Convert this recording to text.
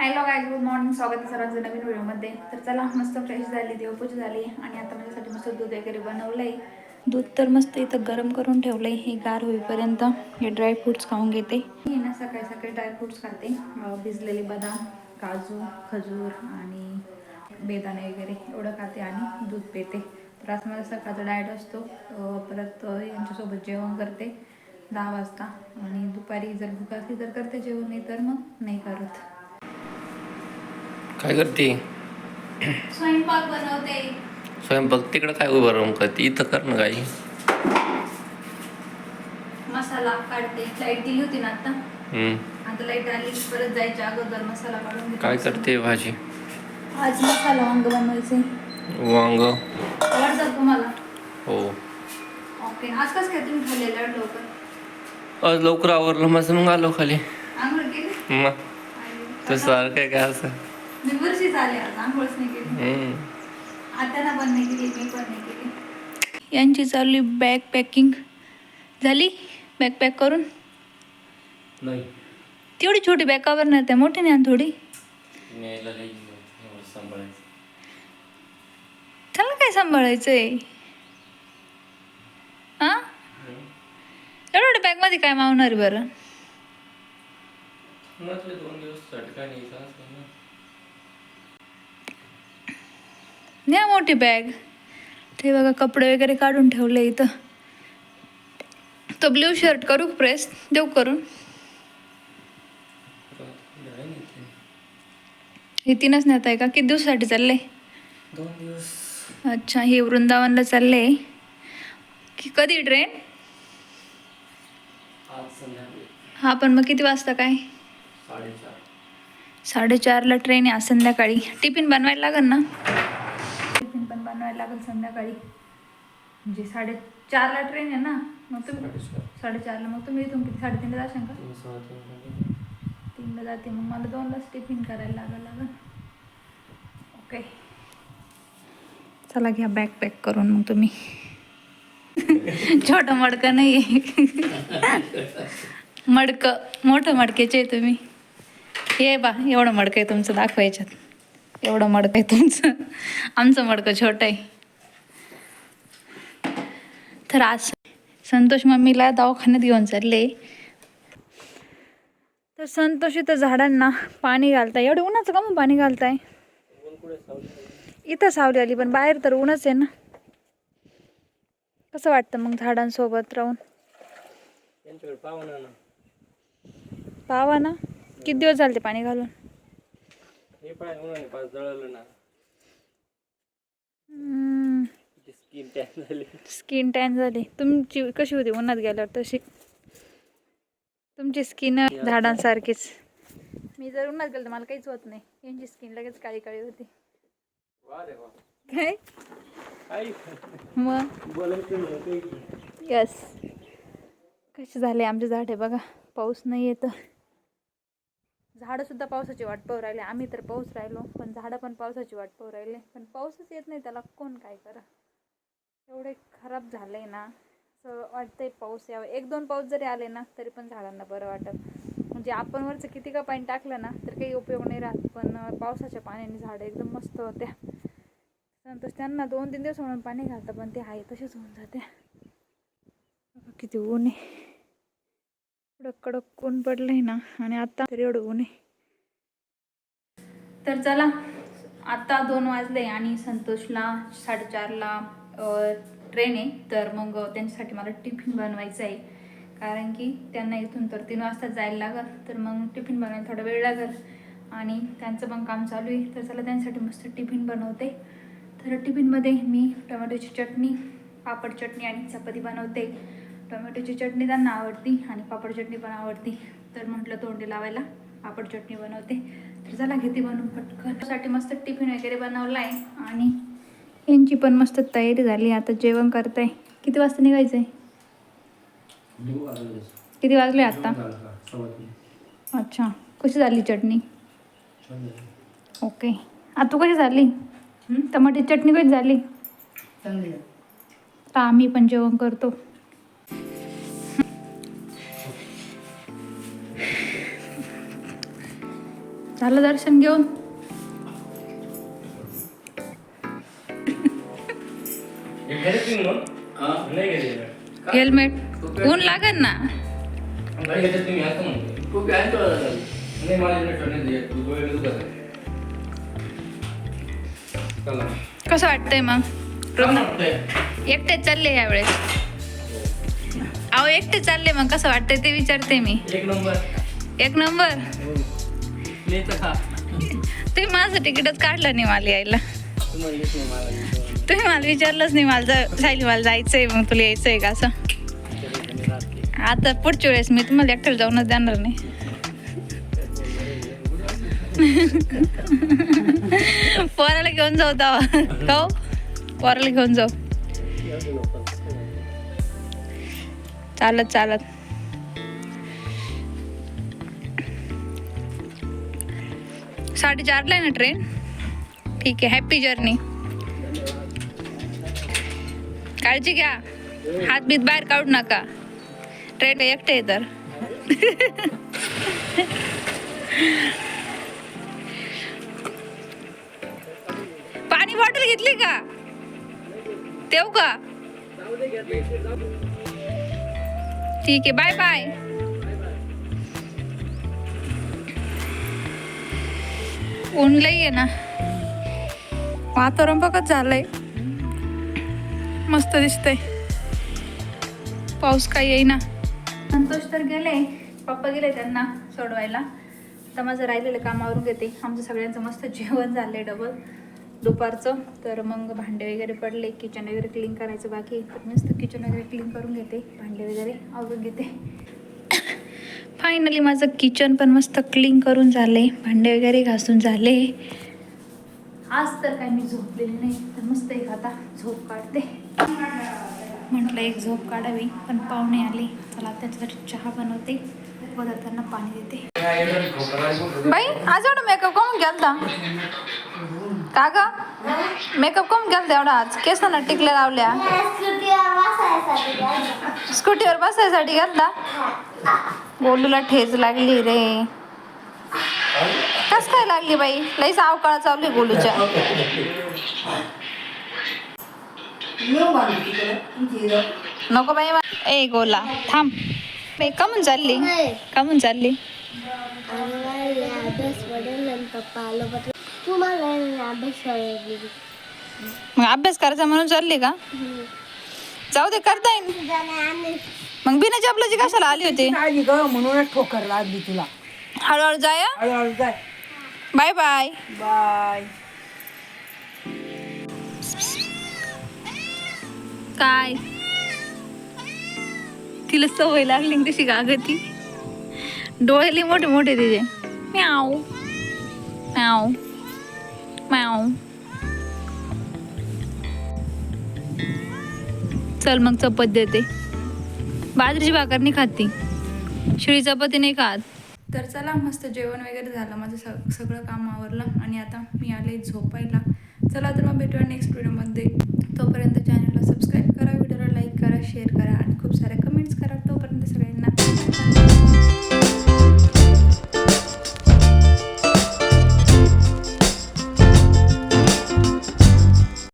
Hello guys, good morning. स्वागत आहे सर्वांचं नवीन व्हिडिओमध्ये. तर चला, मस्त फ्रेश झाली, देवपूजा झाली आणि आता माझ्यासाठी मस्त दूध वगैरे बनवलंय. दूध तर मस्त इथं गरम करून ठेवलंय. हे गार होईपर्यंत हे ड्रायफ्रूट्स खाऊन घेते. मी ना सकाळी सकाळी ड्रायफ्रूट्स खाते. भिजलेले बदाम, काजू, खजूर आणि बेदाणे वगैरे एवढं खाते आणि दूध पिते. तर आज माझा सकाळचा डाएट असतो. परत यांच्यासोबत जेवण करते 10 वाजता आणि दुपारी जर भूक असली तर करते जेवण, नाही तर मग नाही करत. काय करते? स्वयंपाक बनवते. स्वयंपाक तिकडं काय उभं राहून करते? इथं कर ना काही. मसाला काढते. लाईट दिली होती ना आता. आता लाईट आली, परत जायच्या अगोदर मसाला काढून घेते. काय करते भाजी? आज मसाला वांग बनवायचे. वांग आवडतात तुम्हाला? हो. ओके. आज कसं काय तुम्ही खाल्लेलं लवकर? आज लवकर आवरलं माझं, मग आलो खाली. आंघोळ केली? मग तसं काय असं मी वर्षीच आले, आज आंघोळच नाही केली. आत्याला पण नाही केली, मी पण नाही केली. यांची चालली बॅग पॅकिंग. झाली बॅग पॅक करून? नाही. तेवढी छोटी बॅग कवर नाही, त्या मोठी नाही थोडी. त्याला काय सांभाळायचंय? हा, एवढ्या बॅग मध्ये काय मावणार बरं? 2 दिवस चटका नाही. न्या मोठी बॅग. ते बघा, कपडे वगैरे काढून ठेवले इथं. तो ब्ल्यू शर्ट करू प्रेस? देऊ करून? हे 3च नेत आहे का? किती दिवसासाठी चाललंय? 2 दिवस. अच्छा, हे वृंदावनला चालले की कधी ट्रेन? आज संध्याकाळी. हा, पण मग किती वाजता काय? 4:30ला ट्रेन आहे आज संध्याकाळी. टिफिन बनवायला लागेल ना? टिफिन पण बनवायला लागेल संध्याकाळी. म्हणजे 4:30ला ट्रेन आहे ना, मग तुम्ही 4:30ला. मग तुम्ही इथून किती 3:30ला जाशाल का? 3ला जाते, मग मला 2लाच टिफिन करायला लागेल. ओके, चला घ्या बॅग पॅक करून. मग तुम्ही छोटं मडकं नाही आहे, मडकं मोठं मडकेचे आहे तुम्ही. हे बा, एवढं मडकं आहे तुमचं दाखवायच्यात. एवढं मडकं आहे तुमचं, आमचं मडकं छोटं आहे. तर आज संतोष मम्मीला दवाखान्यात घेऊन चालले. तर संतोष इथं झाडांना पाणी घालताय. एवढं उन्हाचं का मग पाणी घालताय? इथं सावली आली, पण बाहेर तर ऊनच आहे ना. कसं वाटतं मग झाडांसोबत राहून? पावा ना. किती दिवस झाले ते पाणी घालून? स्किन टॅन झाली तुमची. कशी होती उन्हात गेल्यावर तशी? तुमची स्किन झाडांसारखीच. मी जर उन्हात गेलो तर मला काहीच होत नाही. यांची स्किन लगेच काळी काळी होती. काय मग? यस. कसे झाले आमचे झाडे बघा. पाऊस नाही येत. झाडं सुद्धा पावसाची वाट पाहू राहिले. आम्ही तर पाऊस राहिलो, पण झाडं पण पावसाची वाट पाहू राहिले. पण पाऊसच येत नाही, त्याला कोण काय करा. एवढे खराब झालंय ना, असं वाटतंय पाऊस यावं. 1-2 पाऊस जरी आले ना, तरी पण झाडांना बरं वाटत. म्हणजे आपण वरचं किती का पाणी टाकलं ना, तर काही उपयोग नाही राहत. पण पावसाच्या पाण्याने झाडं एकदम मस्त होत्या. नंतर त्यांना 2-3 दिवस म्हणून पाणी घालतं, पण ते आहे तसेच होऊन जाते. किती ऊन आहे, एवढं कडक ऊन पडलंय ना. आणि आता तरी एवढं ऊन आहे. तर चला, आता 2 वाजले आणि संतोषला 4:30ला ट्रेन आहे. तर मग त्यांच्यासाठी मला टिफिन बनवायचं आहे, कारण की त्यांना इथून तर 3 वाजता जायला लागेल. तर मग टिफिन बनवायला थोडा वेळ लागेल आणि त्यांचं पण काम चालू आहे. तर चला, त्यांच्यासाठी मस्त टिफिन बनवते. तर टिफिनमध्ये मी टोमॅटोची चटणी, पापड चटणी आणि चपाती बनवते. टोमॅटोची चटणी त्यांना आवडती आणि पापड चटणी पण आवडती. तर म्हटलं तोंडी लावायला पापड चटणी बनवते. तर चला, घेते बनवून पटकन. त्यासाठी मस्त टिफिन वगैरे बनवला आहे आणि यांची पण मस्त तयारी झाली. आता जेवण करताय. किती वाजता निघायचं आहे? किती वाजले आता? अच्छा, कशी झाली चटणी? ओके. तू कशी झाली? टमाट्याची चटणी कशी झाली? तर आम्ही पण जेवण करतो. झालं दर्शन घेऊन? हेल्मेट ऊन लागेल ना. कसं वाटतंय मग? एकटे चालले यावेळेस? अहो एकटे चालले मग कसं वाटतंय ते विचारते मी. एक नंबर. एक नंबर. तुम्ही माझं तिकीटच काढलं नाही मला यायला. तुम्ही मला विचारलंच नाही. सायली मला जायचंय, मग तुला यायचंय का असं. आता पुढच्या वेळेस मी तुम्हाला एकट्याला जाऊनच देणार नाही. पोराला घेऊन जाऊ तेव्हा. पोराला घेऊन जाऊ चालत चालत. साडे 4ला आहे ना ट्रेन. ठीक आहे, हॅपी जर्नी. काळजी घ्या, हात बीत बाहेर काढू नका. ट्रेन एकटे आहे तर. पाणी बॉटल घेतली का? देऊ का? ठीक आहे, बाय बाय. ऊन लई आहे ना. वातावरण बघत झालंय, मस्त दिसतंय. पाऊस काही येईना. संतोष तर गेले, पप्पा गेले त्यांना सोडवायला. तर माझं राहिलेलं कामावरून घेते. आमचं सगळ्यांचं मस्त जेवण झालंय डबल दुपारचं. तर मग भांडे वगैरे पडले, किचन वगैरे क्लीन करायचं बाकी. तर मस्त किचन वगैरे क्लीन करून घेते, भांडे वगैरे आवरून घेते. फायनली माझं किचन पण मस्त क्लीन करून झाले, भांडे वगैरे घासून झाले. आज तर काही मी झोपलेली नाही, तर मस्त एक आता झोप काढते. म्हटलं एक झोप काढावी, पण पाहुणे आले. चला त्याच्यासाठी चहा बनवते, त्यांना पाणी देते. बाई आज एवढा मेकअप कोण गेलता का ग? मेकअप कोण गेलता एवढा आज? केस ना टिकल्या लावल्या. स्कूटीवर बसायसाठी गेलता. गोलूला ठेच लागली रे. कस काय लागली बाई? लईच अवकाळ चालू आहे गोलूच्या. नको बाई. ए गोला थांब. बाई कमून चालली? कमून चालली? मग अभ्यास करायचा म्हणून चालली का? जाऊ दे, करता येईल. मग बिना चपलाची कशाला आली होती? म्हणूनच ठोकर लागली तुला. हळूहळू जाय. हळूहळू जाय. Bye bye. बाय. काय तिला सवय लागली तशी का ग? ती डोळे मोठे मोठे तिचे. म्याव म्याव म्याव. चल मग चपाती देते. बाजरीची भाकर नाही खाती, शिळी चपाती नाही खात. तर चला मस्त जेवण वगैरे झालं, माझं सगळं काम आवरलं आणि आता मी आले झोपायला. चला तर मग भेटूया नेक्स्ट व्हिडिओमध्ये. तोपर्यंत चॅनलला सबस्क्राईब